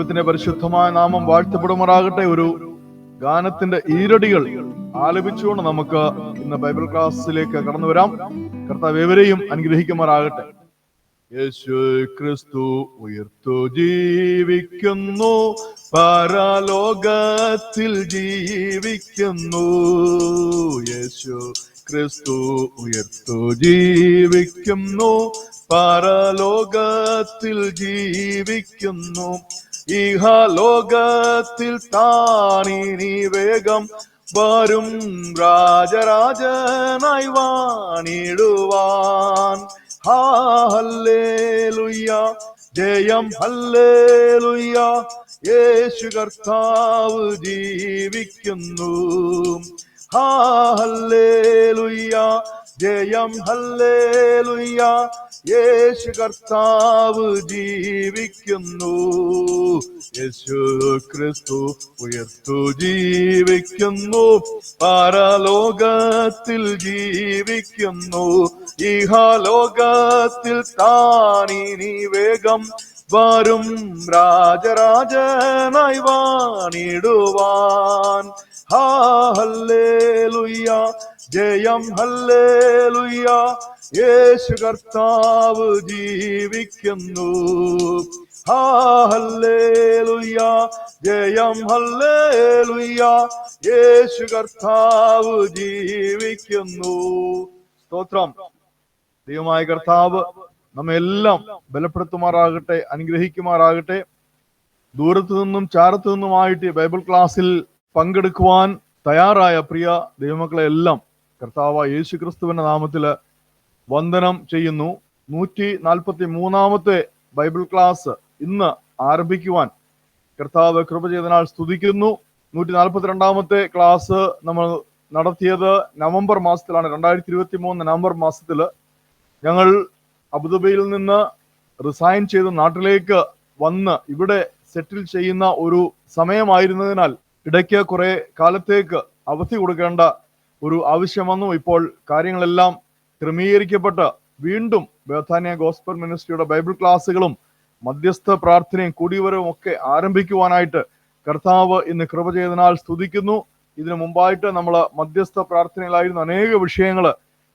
ദൈവത്തിന്റെ പരിശുദ്ധമായ നാമം വാഴ്ത്തപ്പെടുമാറാകട്ടെ. ഒരു ഗാനത്തിന്റെ ഈരടികൾ ആലപിച്ചുകൊണ്ട് നമുക്ക് ഇന്ന് ബൈബിൾ ക്ലാസ്സിലേക്ക് കടന്നു വരാം. കർത്താവ് ഏവരെയും അനുഗ്രഹിക്കുമാറാകട്ടെ. യേശു ക്രിസ്തു ഉയർത്തു ജീവിക്കുന്നു, പരലോകത്തിൽ ജീവിക്കുന്നു. യേശു ക്രിസ്തു ഉയർത്തു ജീവിക്കുന്നു, പരലോകത്തിൽ ജീവിക്കുന്നു. ഇഹലോകത്തിൽ താനിനി വേഗം വരും, രാജരാജനായി വാണിടുവാൻ. ഹല്ലേലൂയ, ജയം ഹല്ലേലൂയ, യേശു കർത്താവ് ജീവിക്കുന്നു. ഹല്ലേലൂയ, ജയം ഹല്ലേലൂയ, യേശു കർത്താവ് ജീവിക്കുന്നു. യേശു ക്രിസ്തു ഉയർത്തു ജീവിക്കുന്നു, പരലോകത്തിൽ ജീവിക്കുന്നു. ഇഹലോകത്തിൽ താനിനി വേഗം വരും, രാജരാജനായി വാണിടുവാൻ. ഹല്ലേലൂയ, ജയം ഹല്ലേലൂയ, യേശു കർത്താവ് ജീവിക്കുന്നു. ഹല്ലേലൂയ, ജയം ഹല്ലേലൂയ, യേശു കർത്താവ് ജീവിക്കുന്നു. സ്തോത്രം. ദൈവമായ കർത്താവ് നമ്മെല്ലാം ബലപ്പെടുത്തുമാറാകട്ടെ, അനുഗ്രഹിക്കുമാറാകട്ടെ. ദൂരത്തു നിന്നും ചാരത്തു നിന്നുമായിട്ട് ബൈബിൾ ക്ലാസ്സിൽ പങ്കെടുക്കുവാൻ തയ്യാറായ പ്രിയ ദൈവമക്കളെ എല്ലാം കർത്താവ് യേശു ക്രിസ്തുവിന്റെ നാമത്തില് വന്ദനം ചെയ്യുന്നു. 143 ബൈബിൾ ക്ലാസ് ഇന്ന് ആരംഭിക്കുവാൻ കർത്താവ് കൃപ ചെയ്തതിനാൽ സ്തുതിക്കുന്നു. 142 ക്ലാസ് നമ്മൾ നടത്തിയത് നവംബർ മാസത്തിലാണ്. 2023 നവംബർ മാസത്തിൽ ഞങ്ങൾ അബുദാബിയിൽ നിന്ന് റിസൈൻ ചെയ്ത് നാട്ടിലേക്ക് വന്ന് ഇവിടെ സെറ്റിൽ ചെയ്യുന്ന ഒരു സമയമായിരുന്നതിനാൽ ഇടയ്ക്ക് കുറെ കാലത്തേക്ക് അവധി കൊടുക്കേണ്ട ഒരു ആവശ്യം വന്നു. ഇപ്പോൾ കാര്യങ്ങളെല്ലാം ക്രമീകരിക്കപ്പെട്ട് വീണ്ടും ബേഥാനിയ ഗോസ്പൽ മിനിസ്ട്രിയുടെ ബൈബിൾ ക്ലാസ്സുകളും മധ്യസ്ഥ പ്രാർത്ഥനയും കൂടിവരവും ഒക്കെ ആരംഭിക്കുവാനായിട്ട് കർത്താവ് ഇന്ന് കൃപ ചെയ്തതിനാൽ സ്തുതിക്കുന്നു. ഇതിനു മുമ്പായിട്ട് നമ്മൾ മധ്യസ്ഥ പ്രാർത്ഥനയിലായിരുന്ന അനേക വിഷയങ്ങൾ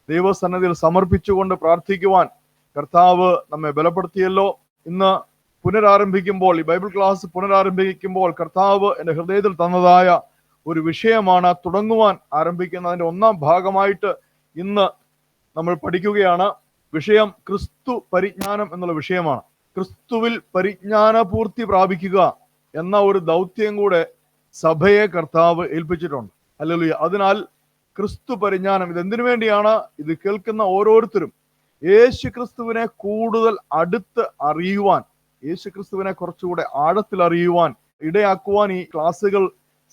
ദൈവസന്നിധിയിൽ സമർപ്പിച്ചുകൊണ്ട് പ്രാർത്ഥിക്കുവാൻ കർത്താവ് നമ്മെ ബലപ്പെടുത്തിയല്ലോ. ഇന്ന് പുനരാരംഭിക്കുമ്പോൾ, ഈ ബൈബിൾ ക്ലാസ് പുനരാരംഭിക്കുമ്പോൾ കർത്താവ് എൻ്റെ ഹൃദയത്തിൽ തന്നതായ ഒരു വിഷയമാണ് തുടങ്ങുവാൻ ആരംഭിക്കുന്നതിൻ്റെ ഒന്നാം ഭാഗമായിട്ട് ഇന്ന് നമ്മൾ പഠിക്കുകയാണ്. വിഷയം ക്രിസ്തു പരിജ്ഞാനം എന്നുള്ള വിഷയമാണ്. ക്രിസ്തുവിൽ പരിജ്ഞാന പൂർത്തി പ്രാപിക്കുക എന്ന ഒരു ദൗത്യം കൂടെ സഭയെ കർത്താവ് ഏൽപ്പിച്ചിട്ടുണ്ട്. ഹല്ലേലൂയ. അതിനാൽ ക്രിസ്തു പരിജ്ഞാനം ഇതെന്തിനു വേണ്ടിയാണ്? ഇത് കേൾക്കുന്ന ഓരോരുത്തരും യേശു ക്രിസ്തുവിനെ കൂടുതൽ അടുത്ത് അറിയുവാൻ, യേശു ക്രിസ്തുവിനെ കുറച്ചുകൂടെ ആഴത്തിൽ അറിയുവാൻ ഇടയാക്കുവാൻ ഈ ക്ലാസ്സുകൾ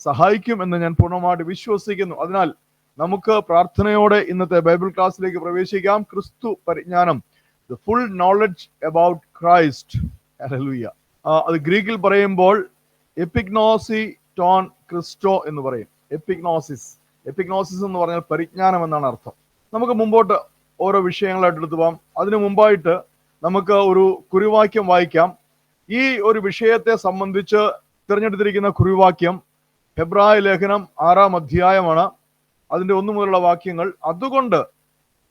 സഹായിക്കും എന്ന് ഞാൻ പൂർണ്ണമായിട്ട് വിശ്വസിക്കുന്നു. അതിനാൽ നമുക്ക് പ്രാർത്ഥനയോടെ ഇന്നത്തെ ബൈബിൾ ക്ലാസ്സിലേക്ക് പ്രവേശിക്കാം. ക്രിസ്തു പരിജ്ഞാനം, the full knowledge about Christ. Hallelujah. അത് ഗ്രീക്കിൽ പറയുമ്പോൾ എപ്പിഗ്നോസി ടോൺ ക്രിസ്റ്റോ എന്ന് പറയും. എപ്പിഗ്നോസിസ് എന്ന് പറഞ്ഞാൽ പരിജ്ഞാനം എന്നാണ് അർത്ഥം. നമുക്ക് മുമ്പോട്ട് ഓരോ വിഷയങ്ങളായിട്ട് എടുത്തു പോകാം. അതിനു മുമ്പായിട്ട് നമുക്ക് ഒരു കുറിവാക്യം വായിക്കാം. ഈ ഒരു വിഷയത്തെ സംബന്ധിച്ച് തിരഞ്ഞെടുത്തിരിക്കുന്ന കുറിവാക്യം ഹെബ്രായ ലേഖനം 6-ാം അധ്യായമാണ്. അതിന്റെ 1 മുതലുള്ള വാക്യങ്ങൾ. അതുകൊണ്ട്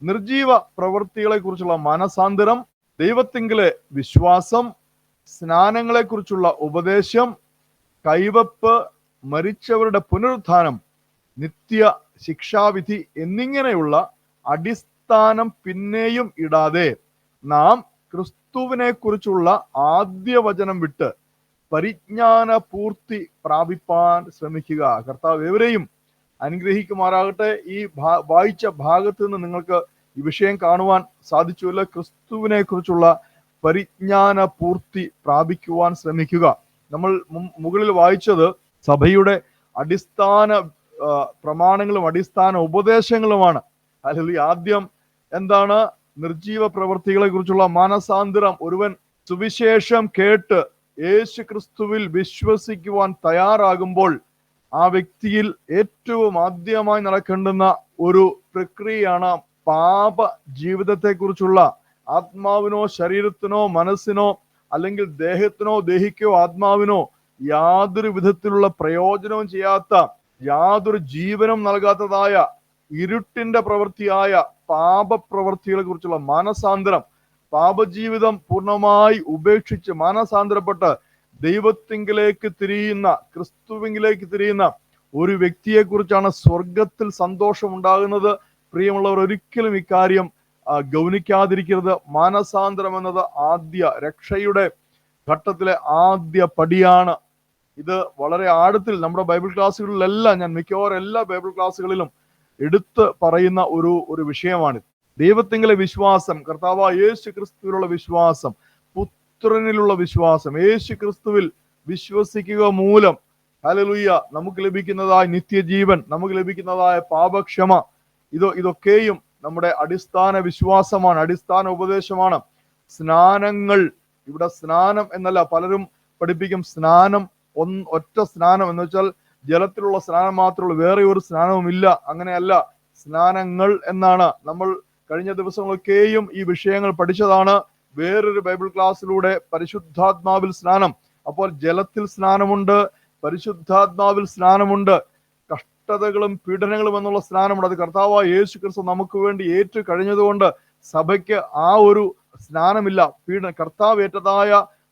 നിർജീവ പ്രവൃത്തികളെ കുറിച്ചുള്ള മാനസാന്തരം, ദൈവത്തിങ്കിലെ വിശ്വാസം, സ്നാനങ്ങളെ കുറിച്ചുള്ള ഉപദേശം, കൈവപ്പ്, മരിച്ചവരുടെ പുനരുത്ഥാനം, നിത്യ ശിക്ഷാവിധി എന്നിങ്ങനെയുള്ള അടിസ്ഥാനം പിന്നെയും ഇടാതെ നാം ക്രിസ്തുവിനെ കുറിച്ചുള്ള ആദ്യ വചനം വിട്ട് പരിജ്ഞാന പൂർത്തി പ്രാപിപ്പാൻ ശ്രമിക്കുക. കർത്താവ് ഏവരെയും അനുഗ്രഹിക്കുമാറാകട്ടെ. ഈ വായിച്ച ഭാഗത്ത് നിന്ന് നിങ്ങൾക്ക് ഈ വിഷയം കാണുവാൻ സാധിച്ചുവല്ലോ. ക്രിസ്തുവിനെ കുറിച്ചുള്ള പരിജ്ഞാന പൂർത്തി പ്രാപിക്കുവാൻ ശ്രമിക്കുക. നമ്മൾ മുകളിൽ വായിച്ചത് സഭയുടെ അടിസ്ഥാന പ്രമാണങ്ങളും അടിസ്ഥാന ഉപദേശങ്ങളുമാണ്. അല്ലെങ്കിൽ ആദ്യം എന്താണ്? നിർജീവ പ്രവൃത്തികളെ കുറിച്ചുള്ള മാനസാന്തരം. ഒരുവൻ സുവിശേഷം കേട്ട് യേശു ക്രിസ്തുവിൽ വിശ്വസിക്കുവാൻ തയ്യാറാകുമ്പോൾ ആ വ്യക്തിയിൽ ഏറ്റവും ആദ്യമായി നടക്കേണ്ടുന്ന ഒരു പ്രക്രിയയാണ് പാപ ജീവിതത്തെക്കുറിച്ചുള്ള ആത്മാവിനോ ശരീരത്തിനോ മനസ്സിനോ അല്ലെങ്കിൽ ദേഹത്തിനോ ദേഹിക്കോ ആത്മാവിനോ യാതൊരു വിധത്തിലുള്ള പ്രയോജനവും ചെയ്യാത്ത, യാതൊരു ജീവനും നൽകാത്തതായ ഇരുട്ടിന്റെ പ്രവൃത്തിയായ പാപപ്രവൃത്തികളെ കുറിച്ചുള്ള മാനസാന്തരം, പാപജീവിതം പൂർണ്ണമായി ഉപേക്ഷിച്ച് മാനസാന്തരപ്പെട്ട് ദൈവത്തിങ്കിലേക്ക് തിരിയുന്ന, ക്രിസ്തുവിങ്കിലേക്ക് തിരിയുന്ന ഒരു വ്യക്തിയെ കുറിച്ചാണ് സ്വർഗത്തിൽ സന്തോഷം ഉണ്ടാകുന്നത്. പ്രിയമുള്ളവർ, ഒരിക്കലും ഇക്കാര്യം ഗൗനിക്കാതിരിക്കരുത്. മാനസാന്തരം എന്നത് ആദ്യ രക്ഷയുടെ ഘട്ടത്തിലെ ആദ്യ പടിയാണ്. ഇത് വളരെ ആഴത്തിൽ നമ്മുടെ ബൈബിൾ ക്ലാസ്സുകളിലെല്ലാം, ഞാൻ മിക്കവാറും എല്ലാ ബൈബിൾ ക്ലാസ്സുകളിലും എടുത്ത് പറയുന്ന ഒരു വിഷയമാണ്. ദൈവത്തിങ്കിലെ വിശ്വാസം, കർത്താവായ യേശു ക്രിസ്തുവിലുള്ള വിശ്വാസം, പുത്രനിലുള്ള വിശ്വാസം, യേശു ക്രിസ്തുവിൽ വിശ്വസിക്കുക മൂലം ഹല്ലേലൂയ നമുക്ക് ലഭിക്കുന്നതായ നിത്യജീവൻ, നമുക്ക് ലഭിക്കുന്നതായ പാപക്ഷമ, ഇതൊക്കെയും നമ്മുടെ അടിസ്ഥാന വിശ്വാസമാണ്, അടിസ്ഥാന ഉപദേശമാണ്. സ്നാനങ്ങൾ, ഇവിടെ സ്നാനം എന്നല്ല, പലരും പഠിപ്പിക്കും സ്നാനം ഒറ്റ സ്നാനം എന്ന് വെച്ചാൽ ജലത്തിലുള്ള സ്നാനം മാത്രമേ ഉള്ളൂ, വേറെ ഒരു സ്നാനവും ഇല്ല. അങ്ങനെയല്ല, സ്നാനങ്ങൾ എന്നാണ്. നമ്മൾ കഴിഞ്ഞ ദിവസങ്ങളൊക്കെയും ഈ വിഷയങ്ങൾ പഠിച്ചതാണ്. വേറൊരു ബൈബിൾ ക്ലാസ്സിലൂടെ പരിശുദ്ധാത്മാവിൽ സ്നാനം. അപ്പോൾ ജലത്തിൽ സ്നാനമുണ്ട്, പരിശുദ്ധാത്മാവിൽ സ്നാനമുണ്ട്, കഷ്ടതകളും പീഡനങ്ങളും എന്നുള്ള സ്നാനമുണ്ട്. അത് കർത്താവായ യേശു ക്രിസ്തു നമുക്ക് വേണ്ടി ഏറ്റു കഴിഞ്ഞതുകൊണ്ട് സഭയ്ക്ക് ആ ഒരു സ്നാനമില്ല. കർത്താവ് ഏറ്റതായ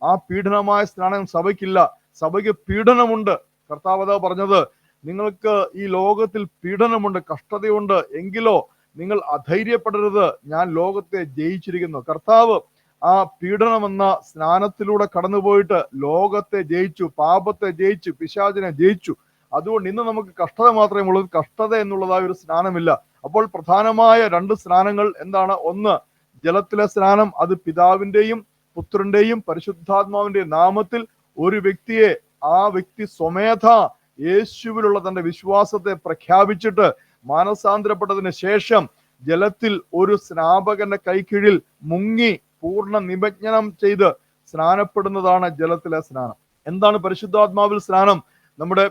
ആ പീഡനമായ സ്നാനം സഭയ്ക്കില്ല. സഭയ്ക്ക് പീഡനമുണ്ട്. കർത്താവ് അതാ പറഞ്ഞത്, നിങ്ങൾക്ക് ഈ ലോകത്തിൽ പീഡനമുണ്ട്, കഷ്ടതയുണ്ട്, എങ്കിലോ നിങ്ങൾ അധൈര്യപ്പെടരുത്, ഞാൻ ലോകത്തെ ജയിച്ചിരിക്കുന്നു. കർത്താവ് ആ പീഡനമെന്ന സ്നാനത്തിലൂടെ കടന്നുപോയിട്ട് ലോകത്തെ ജയിച്ചു, പാപത്തെ ജയിച്ചു, പിശാചിനെ ജയിച്ചു. അതുകൊണ്ട് ഇന്ന് നമുക്ക് കഷ്ടത മാത്രമേ ഉള്ളൂ, കഷ്ടത എന്നുള്ളതായ ഒരു സ്നാനമില്ല. അപ്പോൾ പ്രധാനമായ രണ്ട് സ്നാനങ്ങൾ എന്താണ്? ഒന്ന് ജലത്തിലെ സ്നാനം, അത് പിതാവിന്റെയും പുത്രന്റെയും പരിശുദ്ധാത്മാവിന്റെയും നാമത്തിൽ ഒരു വ്യക്തിയെ, ആ വ്യക്തി സ്വമേധ യേശുവിലുള്ള തന്റെ വിശ്വാസത്തെ പ്രഖ്യാപിച്ചിട്ട് മാനസാന്തരപ്പെട്ടതിന് ശേഷം ജലത്തിൽ ഒരു സ്നാപകന്റെ കൈക്കീഴിൽ മുങ്ങി പൂർണ്ണ നിമജ്ഞനം ചെയ്ത് സ്നാനപ്പെടുന്നതാണ് ജലത്തിലെ സ്നാനം. എന്താണ് പരിശുദ്ധാത്മാവിൽ സ്നാനം? നമ്മുടെ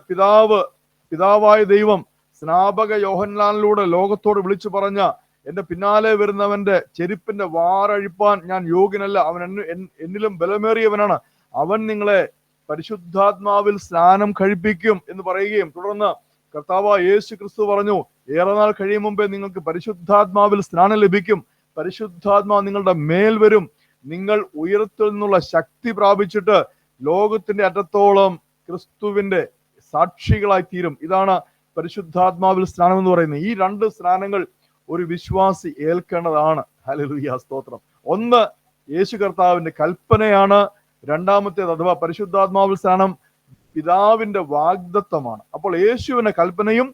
പിതാവായ ദൈവം സ്നാപക യോഹന്നാനിലൂടെ ലോകത്തോട് വിളിച്ചു പറഞ്ഞ, എന്റെ പിന്നാലെ വരുന്നവന്റെ ചെരുപ്പിന്റെ വാറഴിപ്പാൻ ഞാൻ യോഗ്യനല്ല, അവൻ എന്നിലും ബലമേറിയവനാണ്, അവൻ നിങ്ങളെ പരിശുദ്ധാത്മാവിൽ സ്നാനം കഴിപ്പിക്കും എന്ന് പറയുകയും, തുടർന്ന് കർത്താവായ യേശു ക്രിസ്തു പറഞ്ഞു, ഏറെ നാൾ കഴിയും മുമ്പേ നിങ്ങൾക്ക് പരിശുദ്ധാത്മാവിൽ സ്നാനം ലഭിക്കും, പരിശുദ്ധാത്മാവ് നിങ്ങളുടെ മേൽ വരും, നിങ്ങൾ ഉയരത്തിൽ നിന്നുള്ള ശക്തി പ്രാപിച്ചിട്ട് ലോകത്തിന്റെ അറ്റത്തോളം ക്രിസ്തുവിന്റെ സാക്ഷികളായി തീരും. ഇതാണ് പരിശുദ്ധാത്മാവിൽ സ്നാനം എന്ന് പറയുന്നത്. ഈ രണ്ട് സ്നാനങ്ങൾ ഒരു വിശ്വാസി ഏൽക്കേണ്ടതാണ്. ഹല്ലേലൂയ, സ്തോത്രം. ഒന്ന് യേശു കർത്താവിന്റെ കൽപ്പനയാണ്. രണ്ടാമത്തേത് അഥവാ പരിശുദ്ധാത്മാവിൽ സ്നാനം പിതാവിന്റെ വാഗ്ദത്തമാണ്. അപ്പോൾ യേശുവിന്റെ കൽപ്പനയും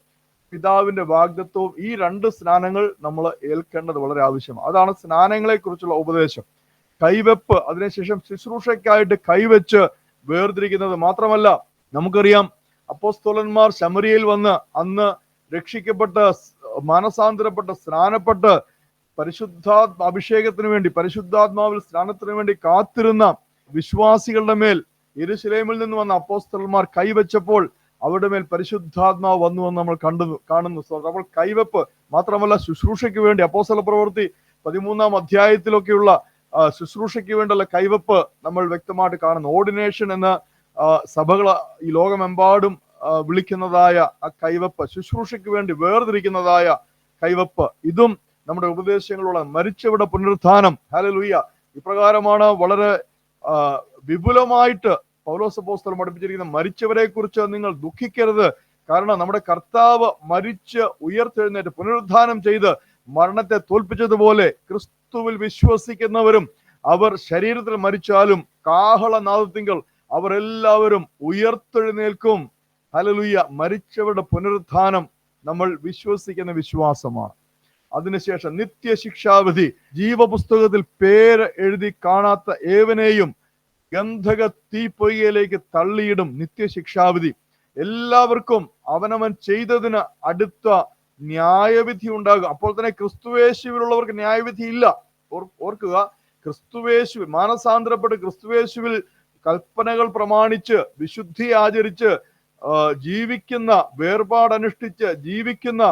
പിതാവിന്റെ വാഗ്ദത്വവും, ഈ രണ്ട് സ്നാനങ്ങൾ നമ്മൾ ഏൽക്കേണ്ടത് വളരെ ആവശ്യമാണ്. അതാണ് സ്നാനങ്ങളെ കുറിച്ചുള്ള ഉപദേശം. കൈവെപ്പ്, അതിനുശേഷം ശുശ്രൂഷയ്ക്കായിട്ട് കൈവച്ച് വേർതിരിക്കുന്നത് മാത്രമല്ല, നമുക്കറിയാം അപ്പോസ്തലന്മാർ ശമരിയയിൽ വന്ന് അന്ന് രക്ഷിക്കപ്പെട്ട് മാനസാന്തരപ്പെട്ട് സ്നാനപ്പെട്ട് അഭിഷേകത്തിന് വേണ്ടി, പരിശുദ്ധാത്മാവിൽ സ്നാനത്തിന് വേണ്ടി കാത്തിരുന്ന വിശ്വാസികളുടെ മേൽ യെരൂശലേമിൽ നിന്ന് വന്ന അപ്പോസ്തലന്മാർ കൈവച്ചപ്പോൾ അവരുടെ മേൽ പരിശുദ്ധാത്മാവ് വന്നു എന്ന് നമ്മൾ കാണുന്നു. അപ്പോൾ കൈവെപ്പ് മാത്രമല്ല, ശുശ്രൂഷയ്ക്ക് വേണ്ടി അപ്പോസ്തല പ്രവൃത്തി 13-ാം അധ്യായത്തിലൊക്കെയുള്ള ശുശ്രൂഷയ്ക്ക് വേണ്ടിയുള്ള കൈവെപ്പ് നമ്മൾ വ്യക്തമായിട്ട് കാണുന്നു. ഓർഡിനേഷൻ എന്ന സഭകൾ ഈ ലോകമെമ്പാടും വിളിക്കുന്നതായ ആ കൈവെപ്പ്, ശുശ്രൂഷയ്ക്ക് വേണ്ടി വേർതിരിക്കുന്നതായ കൈവെപ്പ്, ഇതും നമ്മുടെ ഉപദേശങ്ങളുള്ള മരിച്ചവരുടെ പുനരുത്ഥാനം. ഹല്ലേലൂയ. ഇപ്രകാരമാണ് വളരെ വിപുലമായിട്ട് പൗലോസ് അപ്പോസ്തലൻ പഠിപ്പിച്ചിരിക്കുന്ന മരിച്ചവരെ കുറിച്ച് നിങ്ങൾ ദുഃഖിക്കരുത്. കാരണം നമ്മുടെ കർത്താവ് മരിച്ച് ഉയർത്തെഴുന്നേറ്റ് പുനരുത്ഥാനം ചെയ്ത് മരണത്തെ തോൽപ്പിച്ചതുപോലെ ക്രിസ്തുവിൽ വിശ്വസിക്കുന്നവരും അവർ ശരീരത്തിൽ മരിച്ചാലും കാഹളനാദത്തിങ്കൽ അവരെല്ലാവരും ഉയർത്തെഴുന്നേൽക്കും. ഹല്ലേലൂയ. മരിച്ചവരുടെ പുനരുത്ഥാനം നമ്മൾ വിശ്വസിക്കുന്ന വിശ്വാസമാണ്. അതിനുശേഷം നിത്യശിക്ഷാവിധി, ജീവപുസ്തകത്തിൽ പേര് എഴുതി കാണാത്ത ഏവനെയും ഗന്ധക തീപ്പൊയ്കയിലേക്ക് തള്ളിയിടും. നിത്യശിക്ഷാവിധി. എല്ലാവർക്കും അവനവൻ ചെയ്തതിന് അടുത്ത ന്യായവിധി ഉണ്ടാകും. അപ്പോൾ തന്നെ ക്രിസ്തുവേശുവിലുള്ളവർക്ക് ന്യായവിധി ഇല്ല. ഓർക്കുക, ക്രിസ്തുവേശുവിൽ മാനസാന്തരപ്പെട്ട് ക്രിസ്തുവേശുവിൽ കൽപ്പനകൾ പ്രമാണിച്ച് വിശുദ്ധി ആചരിച്ച് ജീവിക്കുന്ന, വേർപാടനുഷ്ഠിച്ച് ജീവിക്കുന്ന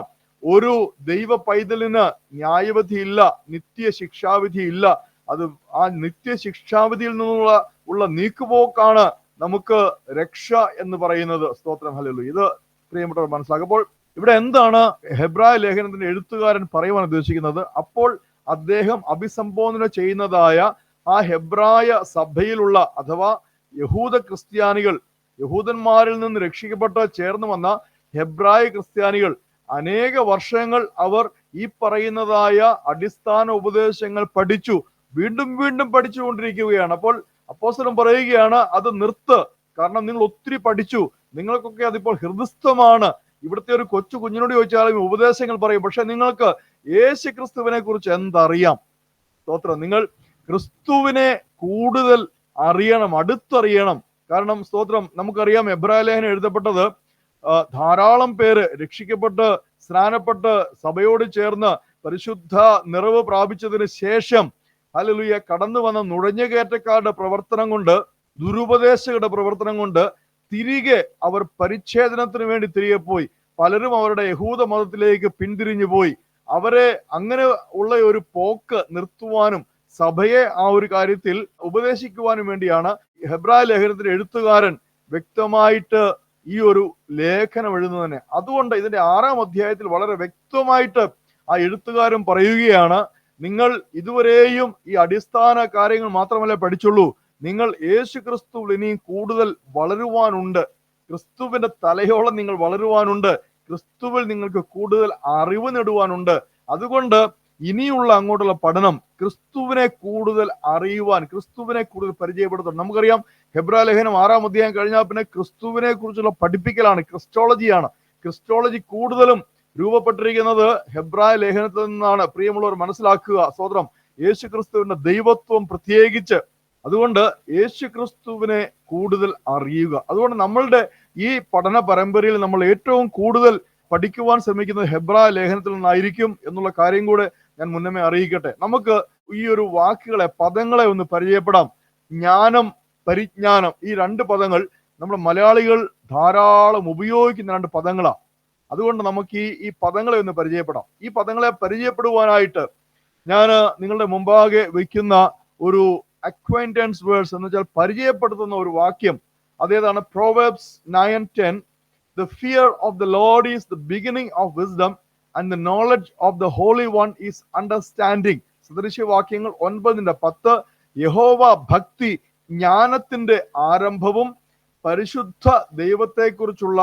ഒരു ദൈവ പൈതലിന് ന്യായവിധി ഇല്ല, നിത്യശിക്ഷാവിധി ഇല്ല. അത് ആ നിത്യശിക്ഷാവിധിയിൽ നിന്നുള്ള നീക്കുപോക്കാണ് നമുക്ക് രക്ഷ എന്ന് പറയുന്നത്. സ്തോത്രം, ഹല്ലേലൂയ. ഇത് പ്രിയപ്പെട്ടവർ മനസ്സിലാക്കും. അപ്പോൾ ഇവിടെ എന്താണ് ഹെബ്രായ ലേഖനത്തിന്റെ എഴുത്തുകാരൻ പറയുവാൻ ഉദ്ദേശിക്കുന്നത്? അപ്പോൾ അദ്ദേഹം അഭിസംബോധന ചെയ്യുന്നതായ ആ ഹെബ്രായ സഭയിലുള്ള അഥവാ യഹൂദ ക്രിസ്ത്യാനികൾ, യഹൂദന്മാരിൽ നിന്ന് രക്ഷിക്കപ്പെട്ട് ചേർന്ന് വന്ന ഹെബ്രായ ക്രിസ്ത്യാനികൾ അനേക വർഷങ്ങൾ അവർ ഈ പറയുന്നതായ അടിസ്ഥാന ഉപദേശങ്ങൾ പഠിച്ചു, വീണ്ടും വീണ്ടും പഠിച്ചുകൊണ്ടിരിക്കുകയാണ്. അപ്പോൾ അപ്പോസ്തലൻ പറയുകയാണ്, അത് നിർത്ത്, കാരണം നിങ്ങൾ ഒത്തിരി പഠിച്ചു, നിങ്ങൾക്കൊക്കെ അതിപ്പോൾ ഹൃദയസ്ഥമാണ്. ഇവിടുത്തെ ഒരു കൊച്ചു കുഞ്ഞിനോട് ചോദിച്ചാലും ഉപദേശങ്ങൾ പറയും, പക്ഷെ നിങ്ങൾക്ക് യേശു ക്രിസ്തുവിനെ കുറിച്ച് എന്തറിയാം? സ്തോത്രം. നിങ്ങൾ ക്രിസ്തുവിനെ കൂടുതൽ അറിയണം, അടുത്തറിയണം. കാരണം സ്തോത്രം, നമുക്കറിയാം എബ്രായ ലേഖനം എഴുതപ്പെട്ടത് ധാരാളം പേര് രക്ഷിക്കപ്പെട്ട് സ്നാനപ്പെട്ട് സഭയോട് ചേർന്ന് പരിശുദ്ധ നിറവ് പ്രാപിച്ചതിന് ശേഷം ഹല്ലേലൂയ കടന്നു വന്ന നുഴഞ്ഞുകയറ്റക്കാരുടെ പ്രവർത്തനം കൊണ്ട്, ദുരുപദേശകരുടെ പ്രവർത്തനം കൊണ്ട് തിരികെ അവർ പരിച്ഛേദനത്തിന് വേണ്ടി തിരികെ പോയി. പലരും അവരുടെ യഹൂദ മതത്തിലേക്ക് പിന്തിരിഞ്ഞു പോയി. അവരെ അങ്ങനെ ഉള്ള ഒരു പോക്ക് നിർത്തുവാനും സഭയെ ആ ഒരു കാര്യത്തിൽ ഉപദേശിക്കുവാനും വേണ്ടിയാണ് ഹെബ്രായ ലേഖനത്തിന്റെ എഴുത്തുകാരൻ വ്യക്തമായിട്ട് ഈ ഒരു ലേഖനം എഴുതുന്നത് തന്നെ. അതുകൊണ്ട് ഇതിന്റെ 6-ാം അധ്യായത്തിൽ വളരെ വ്യക്തമായിട്ട് ആ എഴുത്തുകാരൻ പറയുകയാണ്, നിങ്ങൾ ഇതുവരെയും ഈ അടിസ്ഥാന കാര്യങ്ങൾ മാത്രമല്ല പഠിച്ചുള്ളൂ, നിങ്ങൾ യേശു ക്രിസ്തുവിൽ ഇനിയും കൂടുതൽ വളരുവാനുണ്ട്. ക്രിസ്തുവിന്റെ തലയോളം നിങ്ങൾ വളരുവാനുണ്ട്. ക്രിസ്തുവിൽ നിങ്ങൾക്ക് കൂടുതൽ അറിവ് നേടുവാനുണ്ട്. അതുകൊണ്ട് ഇനിയുള്ള അങ്ങോട്ടുള്ള പഠനം ക്രിസ്തുവിനെ കൂടുതൽ അറിയുവാൻ, ക്രിസ്തുവിനെ കൂടുതൽ പരിചയപ്പെടുത്തണം. നമുക്കറിയാം ഹെബ്രായ ലേഖനം 6-ാം അധ്യായം കഴിഞ്ഞാൽ പിന്നെ ക്രിസ്തുവിനെ കുറിച്ചുള്ള പഠിപ്പിക്കലാണ്, ക്രിസ്റ്റോളജിയാണ്. ക്രിസ്റ്റോളജി കൂടുതലും രൂപപ്പെട്ടിരിക്കുന്നത് ഹെബ്രായ ലേഖനത്തിൽ നിന്നാണ്. പ്രിയമുള്ളവർ മനസ്സിലാക്കുക, സ്തോത്രം. യേശു ക്രിസ്തുവിന്റെ ദൈവത്വം പ്രത്യേകിച്ച്, അതുകൊണ്ട് യേശു ക്രിസ്തുവിനെ കൂടുതൽ അറിയുക. അതുകൊണ്ട് നമ്മളുടെ ഈ പഠന പരമ്പരയിൽ നമ്മൾ ഏറ്റവും കൂടുതൽ പഠിക്കുവാൻ ശ്രമിക്കുന്നത് ഹെബ്രായ ലേഖനത്തിൽ നിന്നായിരിക്കും എന്നുള്ള കാര്യം കൂടെ ഞാൻ മുന്നമേ അറിയിക്കട്ടെ. നമുക്ക് ഈ ഒരു വാക്കുകളെ, പദങ്ങളെ ഒന്ന് പരിചയപ്പെടാം. ജ്ഞാനം, പരിജ്ഞാനം, ഈ 2 പദങ്ങൾ നമ്മൾ മലയാളികൾ ധാരാളം ഉപയോഗിക്കുന്ന 2 പദങ്ങളാണ്. അതുകൊണ്ട് നമുക്ക് ഈ പദങ്ങളെ ഒന്ന് പരിചയപ്പെടാം. ഈ പദങ്ങളെ പരിചയപ്പെടുവാനായിട്ട് ഞാൻ നിങ്ങളുടെ മുമ്പാകെ വയ്ക്കുന്ന ഒരു അക്വൈൻറ്റൻസ് വേഴ്സ് എന്ന് വെച്ചാൽ പരിചയപ്പെടുത്തുന്ന ഒരു വാക്യം അതേതാണ്? Proverbs 9:10. The fear of the Lord is the beginning of wisdom, and the knowledge of the Holy One is understanding. സദൃശ്യവാക്യങ്ങൾ 9:10. യഹോവ ഭക്തി ജ്ഞാനത്തിന്റെ ആരംഭവും പരിശുദ്ധ ദൈവത്തെക്കുറിച്ചുള്ള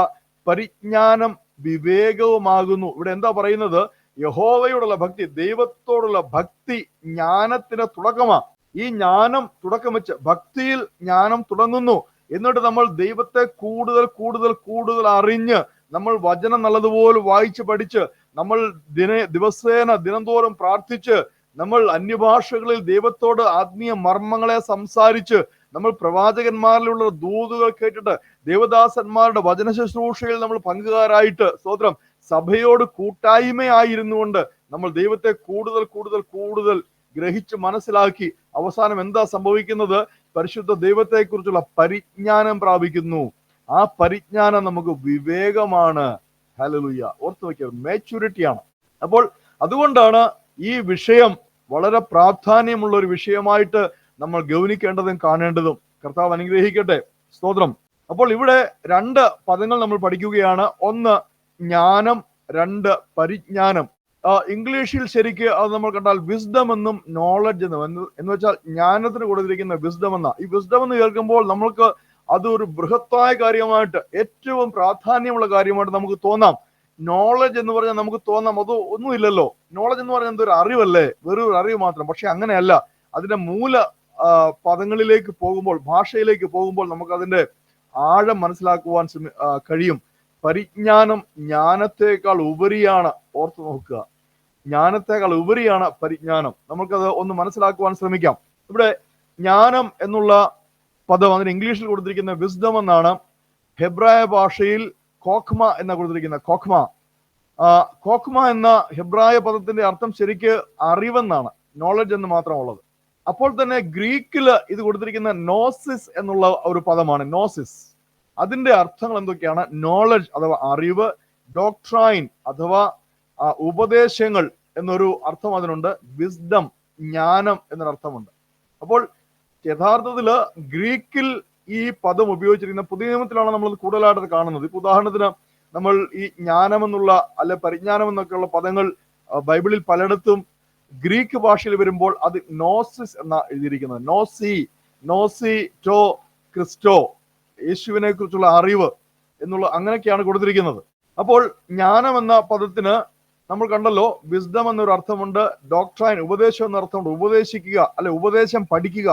പരിജ്ഞാനം വിവേകവുമാകുന്നു. ഇവിടെ എന്താ പറയുന്നത്? യഹോവയോടുള്ള ഭക്തി, ദൈവത്തോടുള്ള ഭക്തി ജ്ഞാനത്തിന്റെ തുടക്കമാണ്. ഈ ജ്ഞാനം തുടക്കം വെച്ച് ഭക്തിയിൽ ജ്ഞാനം തുടങ്ങുന്നു. എന്നിട്ട് നമ്മൾ ദൈവത്തെ കൂടുതൽ കൂടുതൽ കൂടുതൽ അറിഞ്ഞ്, നമ്മൾ വചനം നല്ലതുപോലെ വായിച്ച് പഠിച്ച്, നമ്മൾ ദിവസേന ദിനംതോറും പ്രാർത്ഥിച്ച്, നമ്മൾ അന്യഭാഷകളിൽ ദൈവത്തോട് ആത്മീയ മർമ്മങ്ങളെ സംസാരിച്ച്, നമ്മൾ പ്രവാചകന്മാരിലുള്ള ദൂതുകൾ കേട്ടിട്ട്, ദേവദാസന്മാരുടെ വചന ശുശ്രൂഷയിൽ നമ്മൾ പങ്കുകാരായിട്ട്, സ്തോത്രം, സഭയോട് കൂട്ടായ്മയായിരുന്നുകൊണ്ട് നമ്മൾ ദൈവത്തെ കൂടുതൽ കൂടുതൽ കൂടുതൽ ഗ്രഹിച്ച് മനസ്സിലാക്കി അവസാനം എന്താ സംഭവിക്കുന്നത്? പരിശുദ്ധ ദൈവത്തെക്കുറിച്ചുള്ള പരിജ്ഞാനം പ്രാപിക്കുന്നു. ആ പരിജ്ഞാനം നമുക്ക് വിവേകമാണ്. ഹല്ലേലൂയ. ഓർത്തു വയ്ക്കുക, മാച്യൂരിറ്റിയാണ്. അപ്പോൾ അതുകൊണ്ടാണ് ഈ വിഷയം വളരെ പ്രാധാന്യമുള്ള ഒരു വിഷയമായിട്ട് നമ്മൾ ഗൗനിക്കേണ്ടതും കാണേണ്ടതും. കർത്താവ് അനുഗ്രഹിക്കട്ടെ. സ്തോത്രം. അപ്പോൾ ഇവിടെ 2 പദങ്ങൾ നമ്മൾ പഠിക്കുകയാണ്. 1 ജ്ഞാനം, 2 പരിജ്ഞാനം. ഇംഗ്ലീഷിൽ ശരിക്ക് അത് നമ്മൾ കണ്ടാൽ വിസ്ഡം എന്നും നോളജ് എന്നും, എന്ന് വെച്ചാൽ ജ്ഞാനത്തിന് കൊടുത്തിരിക്കുന്ന വിസ്ഡം എന്ന. ഈ വിസ്ഡം എന്ന് കേൾക്കുമ്പോൾ നമ്മൾക്ക് അതൊരു ബൃഹത്തായ കാര്യമായിട്ട്, ഏറ്റവും പ്രാധാന്യമുള്ള കാര്യമായിട്ട് നമുക്ക് തോന്നാം. നോളജ് എന്ന് പറഞ്ഞാൽ നമുക്ക് തോന്നാം അത് ഒന്നുമില്ലല്ലോ, നോളജ് എന്ന് പറഞ്ഞാൽ എന്തൊരു അറിവല്ലേ, വെറൊരു അറിവ് മാത്രം. പക്ഷെ അങ്ങനെയല്ല. അതിന്റെ മൂല പദങ്ങളിലേക്ക് പോകുമ്പോൾ, ഭാഷയിലേക്ക് പോകുമ്പോൾ നമുക്ക് അതിന്റെ ആഴം മനസ്സിലാക്കുവാൻ കഴിയും. പരിജ്ഞാനം ജ്ഞാനത്തെക്കാൾ ഉപരിയാണ്. ഓർത്തു നോക്കുക, ജ്ഞാനത്തെക്കാൾ ഉപരിയാണ് പരിജ്ഞാനം. നമുക്കത് ഒന്ന് മനസ്സിലാക്കുവാൻ ശ്രമിക്കാം. ഇവിടെ ജ്ഞാനം എന്നുള്ള പദം അതിന് ഇംഗ്ലീഷിൽ കൊടുത്തിരിക്കുന്ന വിസ്ഡം എന്നാണ്. ഹെബ്രായ ഭാഷയിൽ കോഖ്മ എന്ന കൊടുത്തിരിക്കുന്ന കോഖ്മ എന്ന ഹെബ്രായ പദത്തിന്റെ അർത്ഥം ശരിക്ക് അറിവെന്നാണ്, നോളജ് എന്ന് മാത്രമുള്ളത്. അപ്പോൾ തന്നെ ഗ്രീക്കിൽ ഇത് കൊടുത്തിരിക്കുന്ന നോസിസ് എന്നുള്ള ഒരു പദമാണ്. നോസിസ്, അതിന്റെ അർത്ഥങ്ങൾ എന്തൊക്കെയാണ്? നോളജ് അഥവാ അറിവ്, ഡോക്ട്രൈൻ അഥവാ ഉപദേശങ്ങൾ എന്നൊരു അർത്ഥം അതിനുണ്ട്, വിസ്ഡം ജ്ഞാനം എന്നൊരർത്ഥമുണ്ട്. അപ്പോൾ യഥാർത്ഥത്തില് ഗ്രീക്കിൽ ഈ പദം ഉപയോഗിച്ചിരിക്കുന്ന പുതിയ നിയമത്തിലാണ് നമ്മൾ കൂടുതലായിട്ട് കാണുന്നത്. ഇപ്പൊ ഉദാഹരണത്തിന് നമ്മൾ ഈ ജ്ഞാനം എന്നുള്ള അല്ലെ പരിജ്ഞാനം എന്നൊക്കെയുള്ള പദങ്ങൾ ബൈബിളിൽ പലയിടത്തും ഗ്രീക്ക് ഭാഷയിൽ വരുമ്പോൾ അത് നോസിസ് എന്നാ എഴുതിയിരിക്കുന്നത്. നോസി ടോ ക്രിസ്റ്റോ, യേശുവിനെ കുറിച്ചുള്ള അറിവ് എന്നുള്ള അങ്ങനെയൊക്കെയാണ് കൊടുത്തിരിക്കുന്നത്. അപ്പോൾ ജ്ഞാനം എന്ന പദത്തിന് നമ്മൾ കണ്ടല്ലോ, വിസ്ഡം എന്നൊരു അർത്ഥമുണ്ട്, ഡോക്ട്രൈൻ ഉപദേശം എന്ന അർത്ഥമുണ്ട്, ഉപദേശിക്കുക അല്ലെ ഉപദേശം പഠിക്കുക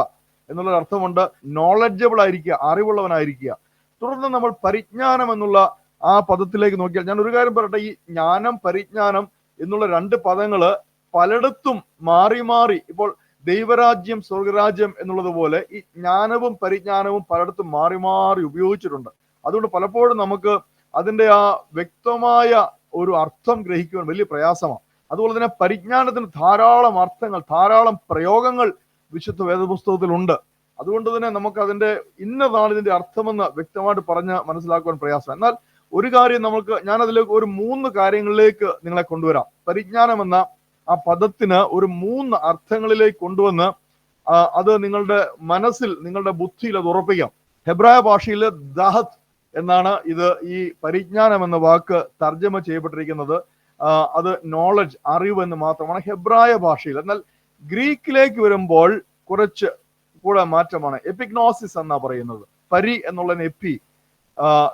എന്നുള്ളൊരു അർത്ഥമുണ്ട്, നോളജബിൾ ആയിരിക്കുക, അറിവുള്ളവനായിരിക്കുക. തുടർന്ന് നമ്മൾ പരിജ്ഞാനം എന്നുള്ള ആ പദത്തിലേക്ക് നോക്കിയാൽ, ഞാൻ ഒരു കാര്യം പറയട്ടെ, ഈ ജ്ഞാനം പരിജ്ഞാനം എന്നുള്ള രണ്ട് പദങ്ങള് പലയിടത്തും മാറി മാറി, ഇപ്പോൾ ദൈവരാജ്യം സ്വർഗരാജ്യം എന്നുള്ളത് പോലെ ഈ ജ്ഞാനവും പരിജ്ഞാനവും പലയിടത്തും മാറി മാറി ഉപയോഗിച്ചിട്ടുണ്ട്. അതുകൊണ്ട് പലപ്പോഴും നമുക്ക് അതിന്റെ ആ വ്യക്തമായ ഒരു അർത്ഥം ഗ്രഹിക്കുവാൻ വലിയ പ്രയാസമാണ്. അതുപോലെ തന്നെ പരിജ്ഞാനത്തിന് ധാരാളം അർത്ഥങ്ങൾ, ധാരാളം പ്രയോഗങ്ങൾ വിശുദ്ധ വേദപുസ്തകത്തിലുണ്ട്. അതുകൊണ്ട് തന്നെ നമുക്ക് അതിന്റെ ഇന്നതാണ് ഇതിന്റെ അർത്ഥമെന്ന് വ്യക്തമായിട്ട് പറഞ്ഞ് മനസ്സിലാക്കുവാൻ പ്രയാസം. എന്നാൽ ഒരു കാര്യം ഞാൻ അതിലേക്ക് ഒരു 3 കാര്യങ്ങളിലേക്ക് നിങ്ങളെ കൊണ്ടുവരാം. പരിജ്ഞാനം എന്ന ആ പദത്തിന് ഒരു 3 അർത്ഥങ്ങളിലേക്ക് കൊണ്ടുവന്ന് അത് നിങ്ങളുടെ മനസ്സിൽ, നിങ്ങളുടെ ബുദ്ധിയിൽ അത് ഉറപ്പിക്കാം. ഹെബ്രായ ഭാഷയിൽ ദഹത് എന്നാണ് ഇത് ഈ പരിജ്ഞാനം എന്ന വാക്ക് തർജ്ജമ ചെയ്യപ്പെട്ടിരിക്കുന്നത്. അത് നോളജ്, അറിവ് എന്ന് മാത്രമാണ് ഹെബ്രായ ഭാഷയിൽ. എന്നാൽ ഗ്രീക്കിലേക്ക് വരുമ്പോൾ കുറച്ച് കൂടെ മാറ്റമാണ്. എപ്പിഗ്നോസിസ് എന്നാ പറയുന്നത്. പരി എന്നുള്ളതിന് എപ്പി.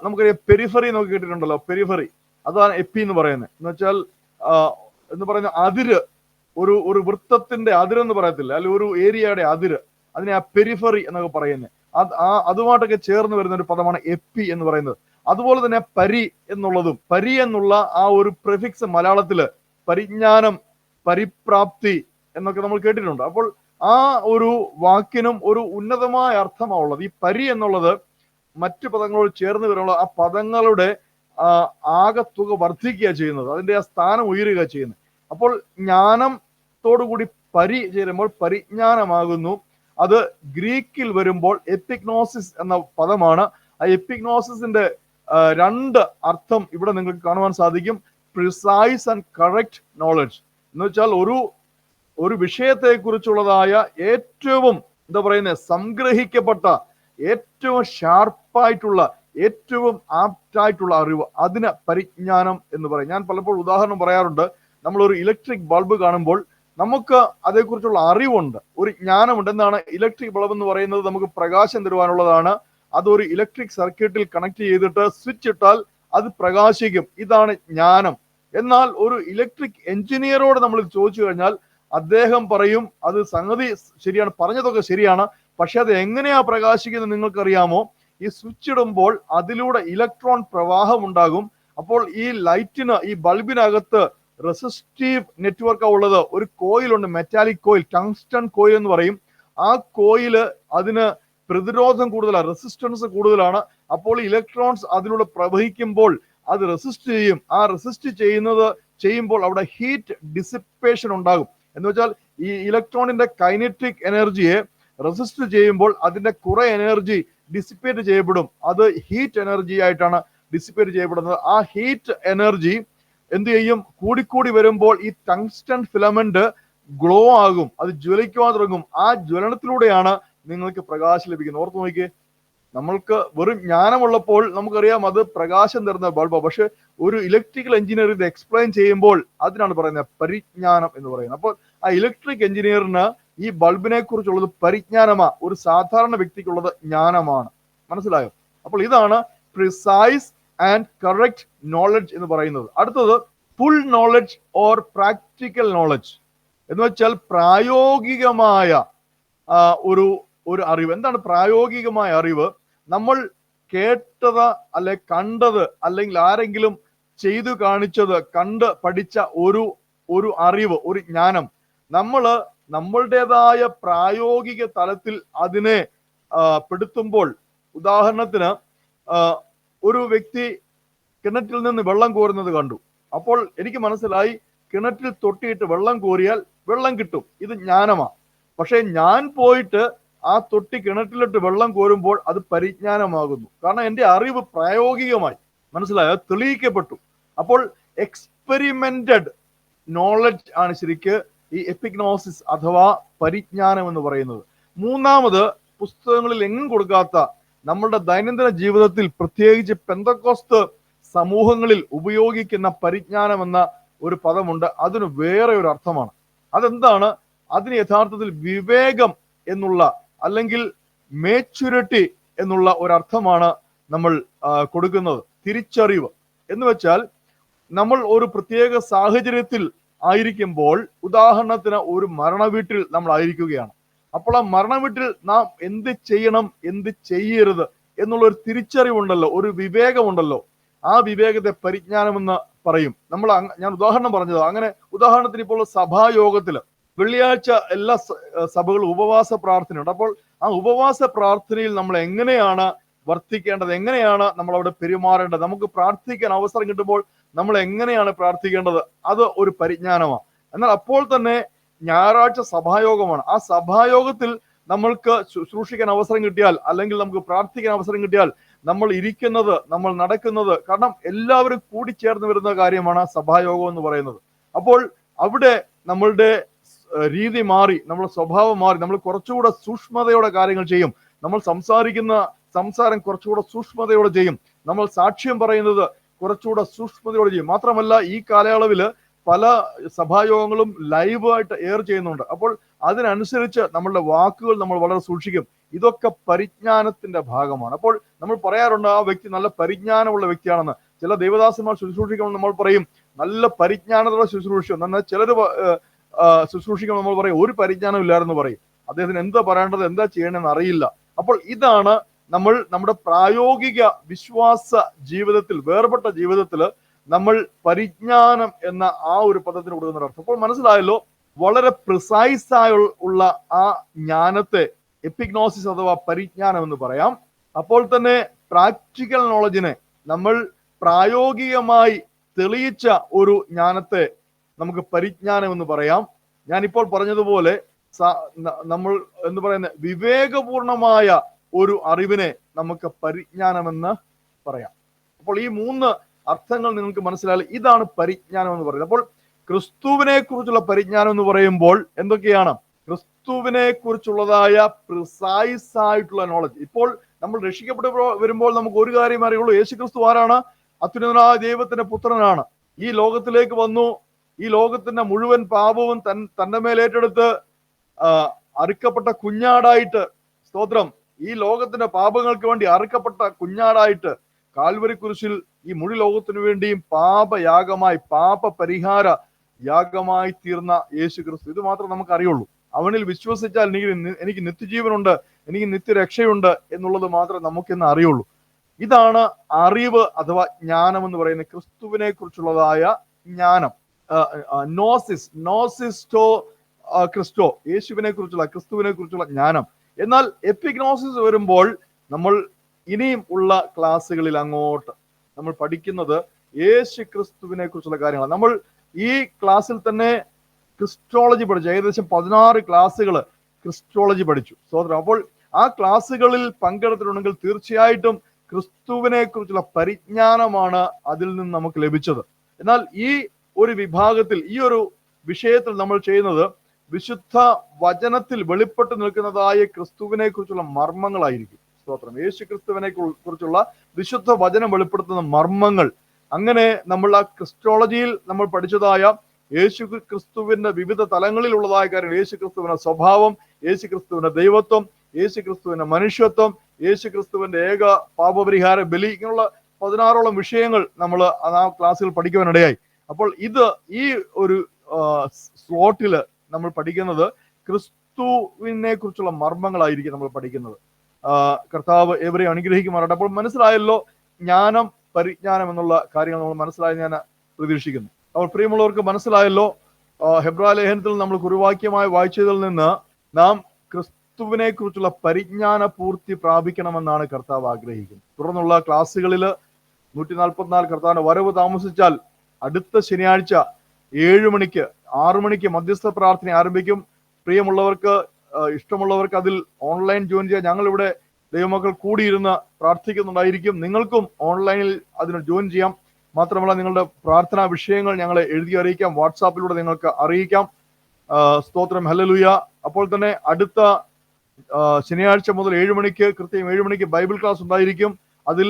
നമുക്കറിയാം പെരിഫറി എന്നൊക്കെ കേട്ടിട്ടുണ്ടല്ലോ, പെരിഫറി, അതാണ് എപ്പി എന്ന് പറയുന്നത്. എന്ന് വെച്ചാൽ എന്ന് പറയുന്ന അതിര്, ഒരു വൃത്തത്തിന്റെ അതിരെന്ന് പറയത്തില്ല, അല്ലെങ്കിൽ ഒരു ഏരിയയുടെ അതിര്, അതിനെ ആ പെരിഫറി എന്നൊക്കെ പറയുന്നത്. അതുമായിട്ടൊക്കെ ചേർന്ന് വരുന്ന ഒരു പദമാണ് എപ്പി എന്ന് പറയുന്നത്. അതുപോലെ തന്നെ പരി എന്നുള്ളതും, പരി എന്നുള്ള ആ ഒരു പ്രിഫിക്സ് മലയാളത്തില് പരിജ്ഞാനം, പരിപ്രാപ്തി എന്നൊക്കെ നമ്മൾ കേട്ടിട്ടുണ്ട്. അപ്പോൾ ആ ഒരു വാക്കിനും ഒരു ഉന്നതമായ അർത്ഥമാണ് ഉള്ളത്. ഈ പരി എന്നുള്ളത് മറ്റു പദങ്ങളോട് ചേർന്ന് വരുമ്പോൾ ആ പദങ്ങളുടെ ആകത്തുക വർദ്ധിക്കുക ചെയ്യുന്നത്, അതിന്റെ ആ സ്ഥാനം ഉയരുക ചെയ്യുന്നത്. അപ്പോൾ ജ്ഞാനത്തോടുകൂടി പരി ചേരുമ്പോൾ പരിജ്ഞാനമാകുന്നു. അത് ഗ്രീക്കിൽ വരുമ്പോൾ എപ്പിഗ്നോസിസ് എന്ന പദമാണ്. ആ എപ്പിഗ്നോസിന്റെ 2 അർത്ഥം ഇവിടെ നിങ്ങൾക്ക് കാണുവാൻ സാധിക്കും. പ്രിസൈസ് ആൻഡ് കറക്റ്റ് നോളജ് എന്ന് വെച്ചാൽ ഒരു വിഷയത്തെ കുറിച്ചുള്ളതായ ഏറ്റവും സംഗ്രഹിക്കപ്പെട്ട, ഏറ്റവും ഷാർപ്പായിട്ടുള്ള, ഏറ്റവും ആപ്റ്റായിട്ടുള്ള അറിവ്, അതിന് പരിജ്ഞാനം എന്ന് പറയും. ഞാൻ പലപ്പോഴും ഉദാഹരണം പറയാറുണ്ട്. നമ്മളൊരു ഇലക്ട്രിക് ബൾബ് കാണുമ്പോൾ നമുക്ക് അതേക്കുറിച്ചുള്ള അറിവുണ്ട്, ഒരു ജ്ഞാനമുണ്ട്. എന്താണ് ഇലക്ട്രിക് ബൾബ് എന്ന് പറയുന്നത്? നമുക്ക് പ്രകാശം തരുവാനുള്ളതാണ്. അതൊരു ഇലക്ട്രിക് സർക്യൂട്ടിൽ കണക്ട് ചെയ്തിട്ട് സ്വിച്ച് ഇട്ടാൽ അത് പ്രകാശിക്കും. ഇതാണ് ജ്ഞാനം. എന്നാൽ ഒരു ഇലക്ട്രിക് എഞ്ചിനീയറോട് നമ്മൾ ചോദിച്ചു കഴിഞ്ഞാൽ അദ്ദേഹം പറയും, അത് സംഗതി ശരിയാണ്, പറഞ്ഞതൊക്കെ ശരിയാണ്, പക്ഷെ അത് എങ്ങനെയാ പ്രകാശിക്കുന്നത് നിങ്ങൾക്കറിയാമോ? ഈ സ്വിച്ച് ഇടുമ്പോൾ അതിലൂടെ ഇലക്ട്രോൺ പ്രവാഹം ഉണ്ടാകും. അപ്പോൾ ഈ ലൈറ്റിന്, ഈ ബൾബിനകത്ത് റെസിസ്റ്റീവ് നെറ്റ്വർക്കാണ് ഉള്ളത്. ഒരു കോയിലുണ്ട്, മെറ്റാലിക് കോയിൽ, ടങ്സ്റ്റൺ കോയിൽ എന്ന് പറയും. ആ കോയില് അതിന് പ്രതിരോധം കൂടുതലാണ്, റെസിസ്റ്റൻസ് കൂടുതലാണ്. അപ്പോൾ ഇലക്ട്രോൺസ് അതിലൂടെ പ്രവഹിക്കുമ്പോൾ അത് റെസിസ്റ്റ് ചെയ്യും. ആ റെസിസ്റ്റ് ചെയ്യുമ്പോൾ അവിടെ ഹീറ്റ് ഡിസിപ്പേഷൻ ഉണ്ടാകും. എന്ന് വെച്ചാൽ ഈ ഇലക്ട്രോണിന്റെ കൈനറ്റിക് എനർജിയെ റെസിസ്റ്റ് ചെയ്യുമ്പോൾ അതിന്റെ കുറെ എനർജി ഡിസിപ്പേറ്റ് ചെയ്യപ്പെടും. അത് ഹീറ്റ് എനർജി ആയിട്ടാണ് ഡിസിപ്പേറ്റ് ചെയ്യപ്പെടുന്നത്. ആ ഹീറ്റ് എനർജി എന്ത് ചെയ്യും? കൂടിക്കൂടി വരുമ്പോൾ ഈ ടങ്സ്റ്റൺ ഫിലമെന്റ് ഗ്ലോ ആകും, അത് ജ്വലിക്കുവാൻ തുടങ്ങും. ആ ജ്വലനത്തിലൂടെയാണ് നിങ്ങൾക്ക് പ്രകാശം ലഭിക്കുന്നത്. ഓർത്ത് നോക്കിയേ, നമ്മൾക്ക് വെറും ജ്ഞാനമുള്ളപ്പോൾ നമുക്കറിയാം അത് പ്രകാശം തരുന്ന ബൾബ്. പക്ഷെ ഒരു ഇലക്ട്രിക്കൽ എഞ്ചിനീയർ ഇത് എക്സ്പ്ലെയിൻ ചെയ്യുമ്പോൾ അതിനാണ് പറയുന്നത് പരിജ്ഞാനം എന്ന് പറയുന്നത്. അപ്പോൾ ആ ഇലക്ട്രിക് എഞ്ചിനീയറിന് ഈ ബൾബിനെ കുറിച്ചുള്ളത് പരിജ്ഞാനമാണ്, ഒരു സാധാരണ വ്യക്തിക്കുള്ളത് ജ്ഞാനമാണ്. മനസ്സിലായോ? അപ്പോൾ ഇതാണ് പ്രിസൈസ് ആൻഡ് കറക്റ്റ് നോളജ് എന്ന് പറയുന്നത്. അടുത്തത് full knowledge or practical knowledge എന്ന് വെച്ചാൽ പ്രായോഗികമായ ഒരു അറിവ്. എന്താണ് പ്രായോഗികമായ അറിവ്? നമ്മൾ കേട്ടത് അല്ലെ കണ്ടത്, അല്ലെങ്കിൽ ആരെങ്കിലും ചെയ്തു കാണിച്ചത്, കണ്ട് പഠിച്ച ഒരു അറിവ്, ഒരു ജ്ഞാനം നമ്മളുടേതായ പ്രായോഗിക തലത്തിൽ അതിനെ പെടുത്തുമ്പോൾ, ഉദാഹരണത്തിന് ഒരു വ്യക്തി കിണറ്റിൽ നിന്ന് വെള്ളം കോരുന്നത് കണ്ടു. അപ്പോൾ എനിക്ക് മനസ്സിലായി കിണറ്റിൽ തൊട്ടിയിട്ട് വെള്ളം കോരിയാൽ വെള്ളം കിട്ടും, ഇത് ജ്ഞാനമാണ്. പക്ഷെ ഞാൻ പോയിട്ട് ആ തൊട്ടി കിണറ്റിലിട്ട് വെള്ളം കോരുമ്പോൾ അത് പരിജ്ഞാനമാകുന്നു. കാരണം എൻ്റെ അറിവ് പ്രായോഗികമായി, മനസ്സിലായോ, തെളിയിക്കപ്പെട്ടു. അപ്പോൾ എക്സ്പെരിമെന്റഡ് നോളജ് ആണ് ശരിക്ക് ഈ എപ്പിഗ്നോസിസ് അഥവാ പരിജ്ഞാനം എന്ന് പറയുന്നത്. മൂന്നാമത്, പുസ്തകങ്ങളിൽ എങ്ങും കൊടുക്കാത്ത നമ്മളുടെ ദൈനംദിന ജീവിതത്തിൽ പ്രത്യേകിച്ച് പെന്തക്കോസ്ത് സമൂഹങ്ങളിൽ ഉപയോഗിക്കുന്ന പരിജ്ഞാനം എന്ന ഒരു പദമുണ്ട്. അതിന് വേറെ ഒരു അർത്ഥമാണ്. അതെന്താണ്? അതിന് യഥാർത്ഥത്തിൽ വിവേകം എന്നുള്ള അല്ലെങ്കിൽ മേച്യൂരിറ്റി എന്നുള്ള ഒരർത്ഥമാണ് നമ്മൾ കൊടുക്കുന്നത്. തിരിച്ചറിവ് എന്ന് വെച്ചാൽ നമ്മൾ ഒരു പ്രത്യേക സാഹചര്യത്തിൽ ആയിരിക്കുമ്പോൾ, ഉദാഹരണത്തിന് ഒരു മരണവീട്ടിൽ നമ്മൾ ആയിരിക്കുകയാണ്. അപ്പോൾ ആ മരണവീട്ടിൽ നാം എന്ത് ചെയ്യണം, എന്ത് ചെയ്യരുത് എന്നുള്ള ഒരു തിരിച്ചറിവുണ്ടല്ലോ, ഒരു വിവേകമുണ്ടല്ലോ. ആ വിവേകത്തെ പരിജ്ഞാനമെന്ന് പറയും. ഞാൻ ഉദാഹരണം പറഞ്ഞത്, അങ്ങനെ ഉദാഹരണത്തിന് ഇപ്പോൾ സഭായോഗത്തില് വെള്ളിയാഴ്ച എല്ലാ സഭകളും ഉപവാസ പ്രാർത്ഥനയുണ്ട്. അപ്പോൾ ആ ഉപവാസ പ്രാർത്ഥനയിൽ നമ്മൾ എങ്ങനെയാണ് വർത്തിക്കേണ്ടത്, എങ്ങനെയാണ് നമ്മൾ അവിടെ പെരുമാറേണ്ടത്, നമുക്ക് പ്രാർത്ഥിക്കാൻ അവസരം കിട്ടുമ്പോൾ നമ്മൾ എങ്ങനെയാണ് പ്രാർത്ഥിക്കേണ്ടത്, അത് ഒരു പരിജ്ഞാനമാണ്. എന്നാൽ അപ്പോൾ തന്നെ ഞായറാഴ്ച സഭായോഗമാണ്. ആ സഭായോഗത്തിൽ നമ്മൾക്ക് ശുശ്രൂഷിക്കാൻ അവസരം കിട്ടിയാൽ, അല്ലെങ്കിൽ നമുക്ക് പ്രാർത്ഥിക്കാൻ അവസരം കിട്ടിയാൽ, നമ്മൾ ഇരിക്കുന്നത്, നമ്മൾ നടക്കുന്നത്, കാരണം എല്ലാവരും കൂടിച്ചേർന്ന് വരുന്ന കാര്യമാണ് സഭായോഗം എന്ന് പറയുന്നത്. അപ്പോൾ അവിടെ നമ്മളുടെ രീതി മാറി, നമ്മുടെ സ്വഭാവം മാറി, നമ്മൾ കുറച്ചുകൂടെ സൂക്ഷ്മതയോടെ കാര്യങ്ങൾ ചെയ്യും. നമ്മൾ സംസാരം കുറച്ചുകൂടെ സൂക്ഷ്മതയോടെ ചെയ്യും. നമ്മൾ സാക്ഷ്യം പറയുന്നത് കുറച്ചുകൂടെ സൂക്ഷ്മതയോടെ ചെയ്യും. മാത്രമല്ല, ഈ കാലയളവിൽ പല സഭായോഗങ്ങളും ലൈവായിട്ട് എയർ ചെയ്യുന്നുണ്ട്. അപ്പോൾ അതിനനുസരിച്ച് നമ്മളുടെ വാക്കുകൾ നമ്മൾ വളരെ സൂക്ഷിക്കും. ഇതൊക്കെ പരിജ്ഞാനത്തിന്റെ ഭാഗമാണ്. അപ്പോൾ നമ്മൾ പറയാറുണ്ട് ആ വ്യക്തി നല്ല പരിജ്ഞാനമുള്ള വ്യക്തിയാണെന്ന്. ചില ദേവദാസന്മാർ ശുശ്രൂഷിക്കുമ്പോൾ നമ്മൾ പറയും നല്ല പരിജ്ഞാനത്തോടെ ശുശ്രൂഷിക്കും. എന്നാൽ ചിലർ ശുശ്രൂഷിക്കുമ്പോൾ നമ്മൾ പറയും ഒരു പരിജ്ഞാനം ഇല്ലായിരുന്നു പറയും. അദ്ദേഹത്തിന് എന്താ പറയേണ്ടത്, എന്താ ചെയ്യണമെന്ന് അറിയില്ല. അപ്പോൾ ഇതാണ് നമ്മുടെ പ്രായോഗിക വിശ്വാസ ജീവിതത്തിൽ, വേർപെട്ട ജീവിതത്തിൽ നമ്മൾ പരിജ്ഞാനം എന്ന ആ ഒരു പദത്തിന് കൊടുക്കുന്ന അർത്ഥം. അപ്പോൾ മനസ്സിലായല്ലോ, വളരെ പ്രിസൈസ് ആയുള്ള ആ ജ്ഞാനത്തെ എപ്പിഗ്നോസിസ് അഥവാ പരിജ്ഞാനം എന്ന് പറയാം. അപ്പോൾ തന്നെ പ്രാക്ടിക്കൽ നോളജിനെ, നമ്മൾ പ്രായോഗികമായി തെളിയിച്ച ഒരു ജ്ഞാനത്തെ നമുക്ക് പരിജ്ഞാനം എന്ന് പറയാം. ഞാനിപ്പോൾ പറഞ്ഞതുപോലെ നമ്മൾ എന്ന് പറയുന്ന വിവേകപൂർണമായ ഒരു അറിവിനെ നമുക്ക് പരിജ്ഞാനമെന്ന് പറയാം. അപ്പോൾ ഈ 3 അർത്ഥങ്ങൾ നിങ്ങൾക്ക് മനസ്സിലായാൽ ഇതാണ് പരിജ്ഞാനം എന്ന് പറയുന്നത്. അപ്പോൾ ക്രിസ്തുവിനെ കുറിച്ചുള്ള പരിജ്ഞാനം എന്ന് പറയുമ്പോൾ എന്തൊക്കെയാണ്? ക്രിസ്തുവിനെ കുറിച്ചുള്ളതായ പ്രിസൈസ് ആയിട്ടുള്ള നോളജ്. ഇപ്പോൾ നമ്മൾ രക്ഷിക്കപ്പെട്ട് വരുമ്പോൾ നമുക്ക് ഒരു കാര്യം അറിയുള്ളൂ, യേശു ക്രിസ്തു ആരാണ്? അത്യുന്നതനായ ദൈവത്തിന്റെ പുത്രനാണ്. ഈ ലോകത്തിലേക്ക് വന്നു, ഈ ലോകത്തിന്റെ മുഴുവൻ പാപവും തന്റെ മേൽ ഏറ്റെടുത്ത് അറുക്കപ്പെട്ട കുഞ്ഞാടായിട്ട്, സ്തോത്രം, ഈ ലോകത്തിന്റെ പാപങ്ങൾക്ക് വേണ്ടി അറുക്കപ്പെട്ട കുഞ്ഞാടായിട്ട് കാൽവരി കുരിശിൽ ഈ മുഴു ലോകത്തിനു വേണ്ടിയും പാപയാഗമായി, പാപ പരിഹാര യാഗമായി തീർന്ന യേശു ക്രിസ്തു. ഇത് മാത്രം നമുക്ക് അറിയുള്ളൂ. അവനിൽ വിശ്വസിച്ചാൽ എനിക്ക് നിത്യജീവനുണ്ട്, എനിക്ക് നിത്യരക്ഷയുണ്ട് എന്നുള്ളത് മാത്രമേ നമുക്കിന്ന് അറിയുള്ളൂ. ഇതാണ് അറിവ് അഥവാ ജ്ഞാനം എന്ന് പറയുന്നത്. ക്രിസ്തുവിനെ കുറിച്ചുള്ളതായ ജ്ഞാനം, നോസിസ്റ്റോ ക്രിസ്റ്റോ, യേശുവിനെ കുറിച്ചുള്ള, ക്രിസ്തുവിനെ കുറിച്ചുള്ള ജ്ഞാനം. എന്നാൽ എപ്പിഗ്നോസിസ് വരുമ്പോൾ നമ്മൾ ഇനിയും ഉള്ള ക്ലാസ്സുകളിൽ അങ്ങോട്ട് നമ്മൾ പഠിക്കുന്നത് യേശു ക്രിസ്തുവിനെ കുറിച്ചുള്ള കാര്യങ്ങളാണ്. നമ്മൾ ഈ ക്ലാസ്സിൽ തന്നെ ക്രിസ്റ്റോളജി പഠിച്ചു, ഏകദേശം 16 ക്ലാസ്സുകൾ ക്രിസ്റ്റോളജി പഠിച്ചു. സോദരൻ, അപ്പോൾ ആ ക്ലാസ്സുകളിൽ പങ്കെടുത്തിട്ടുണ്ടെങ്കിൽ തീർച്ചയായിട്ടും ക്രിസ്തുവിനെ കുറിച്ചുള്ള പരിജ്ഞാനമാണ് അതിൽ നിന്ന് നമുക്ക് ലഭിച്ചത്. എന്നാൽ ഈ ഒരു വിഭാഗത്തിൽ, ഈ ഒരു വിഷയത്തിൽ നമ്മൾ ചെയ്യുന്നത് വിശുദ്ധ വചനത്തിൽ വെളിപ്പെട്ട് നിൽക്കുന്നതായ ക്രിസ്തുവിനെ കുറിച്ചുള്ള മർമ്മങ്ങളായിരിക്കും. സ്തോത്രം. യേശു ക്രിസ്തുവിനെ കുറിച്ചുള്ള വിശുദ്ധ വചനം വെളിപ്പെടുത്തുന്ന മർമ്മങ്ങൾ. അങ്ങനെ നമ്മൾ ആ ക്രിസ്റ്റോളജിയിൽ നമ്മൾ പഠിച്ചതായ യേശു ക്രിസ്തുവിന്റെ വിവിധ തലങ്ങളിലുള്ളതായ കാര്യം, യേശു ക്രിസ്തുവിന്റെ സ്വഭാവം, യേശു ക്രിസ്തുവിന്റെ ദൈവത്വം, യേശു ക്രിസ്തുവിന്റെ മനുഷ്യത്വം, യേശു ക്രിസ്തുവിന്റെ ഏക പാപപരിഹാര ബലി, ഇങ്ങനെയുള്ള 16ഓളം വിഷയങ്ങൾ നമ്മൾ ആ ക്ലാസ്സിൽ പഠിക്കുവാനിടയായി. അപ്പോൾ ഈ ഒരു സ്ലോട്ടില് നമ്മൾ പഠിക്കുന്നത് ക്രിസ്തുവിനെ കുറിച്ചുള്ള മർമ്മങ്ങളായിരിക്കും നമ്മൾ പഠിക്കുന്നത്. കർത്താവ് ഏവരെയും അനുഗ്രഹിക്കുമാറാട്ടെ. അപ്പോൾ മനസ്സിലായല്ലോ ജ്ഞാനം, പരിജ്ഞാനം എന്നുള്ള കാര്യങ്ങൾ നമ്മൾ മനസ്സിലായി ഞാൻ പ്രതീക്ഷിക്കുന്നു. അപ്പോൾ പ്രിയമുള്ളവർക്ക് മനസ്സിലായല്ലോ, ഹെബ്രായ ലേഖനത്തിൽ നമ്മൾ കുറുവാക്യമായി വായിച്ചതിൽ നിന്ന് നാം ക്രിസ്തുവിനെ കുറിച്ചുള്ള പരിജ്ഞാന പൂർത്തി പ്രാപിക്കണമെന്നാണ് കർത്താവ് ആഗ്രഹിക്കുന്നത്. തുടർന്നുള്ള ക്ലാസ്സുകളിൽ 144 കർത്താവിന്റെ വരവ് താമസിച്ചാൽ അടുത്ത ശനിയാഴ്ച 7 മണിക്ക് 6 മണിക്ക് മധ്യസ്ഥ പ്രാർത്ഥന ആരംഭിക്കും. പ്രിയമുള്ളവർക്ക്, ഇഷ്ടമുള്ളവർക്ക് അതിൽ ഓൺലൈൻ ജോയിൻ ചെയ്യാൻ ഞങ്ങളിവിടെ ദൈവമക്കൾ കൂടിയിരുന്ന് പ്രാർത്ഥിക്കുന്നുണ്ടായിരിക്കും. നിങ്ങൾക്കും ഓൺലൈനിൽ അതിന് ജോയിൻ ചെയ്യാം. മാത്രമല്ല, നിങ്ങളുടെ പ്രാർത്ഥനാ വിഷയങ്ങൾ ഞങ്ങളെ എഴുതി അറിയിക്കാം, വാട്സാപ്പിലൂടെ നിങ്ങൾക്ക് അറിയിക്കാം. സ്തോത്രം, ഹല്ലേലൂയ. അപ്പോൾ തന്നെ അടുത്ത ശനിയാഴ്ച മുതൽ 7 മണിക്ക്, കൃത്യം 7 മണിക്ക് ബൈബിൾ ക്ലാസ് ഉണ്ടായിരിക്കും. അതിൽ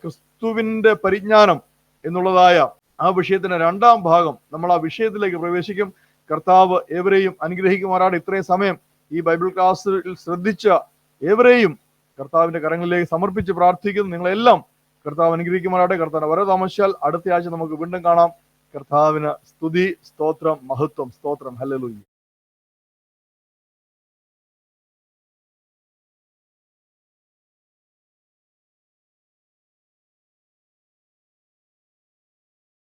ക്രിസ്തുവിന്റെ പരിജ്ഞാനം എന്നുള്ളതായ ആ വിഷയത്തിന്റെ 2ാം ഭാഗം നമ്മൾ ആ വിഷയത്തിലേക്ക് പ്രവേശിക്കും. കർത്താവ് ഏവരെയും അനുഗ്രഹിക്കുമാറാണ്. ഇത്രയും സമയം ഈ ബൈബിൾ ക്ലാസ്സിൽ ശ്രദ്ധിച്ച ഏവരെയും കർത്താവിന്റെ കരങ്ങളിലേക്ക് സമർപ്പിച്ച് പ്രാർത്ഥിക്കുന്നു. നിങ്ങളെല്ലാം കർത്താവ് അനുഗ്രഹിക്കുമാറാട്ടെ. കർത്താവ് വരെ താമസിച്ചാൽ അടുത്ത ആഴ്ച നമുക്ക് വീണ്ടും കാണാം. കർത്താവിന് സ്തുതി, സ്തോത്രം, മഹത്വം, സ്തോത്രം. ഹല്ലേലൂയ.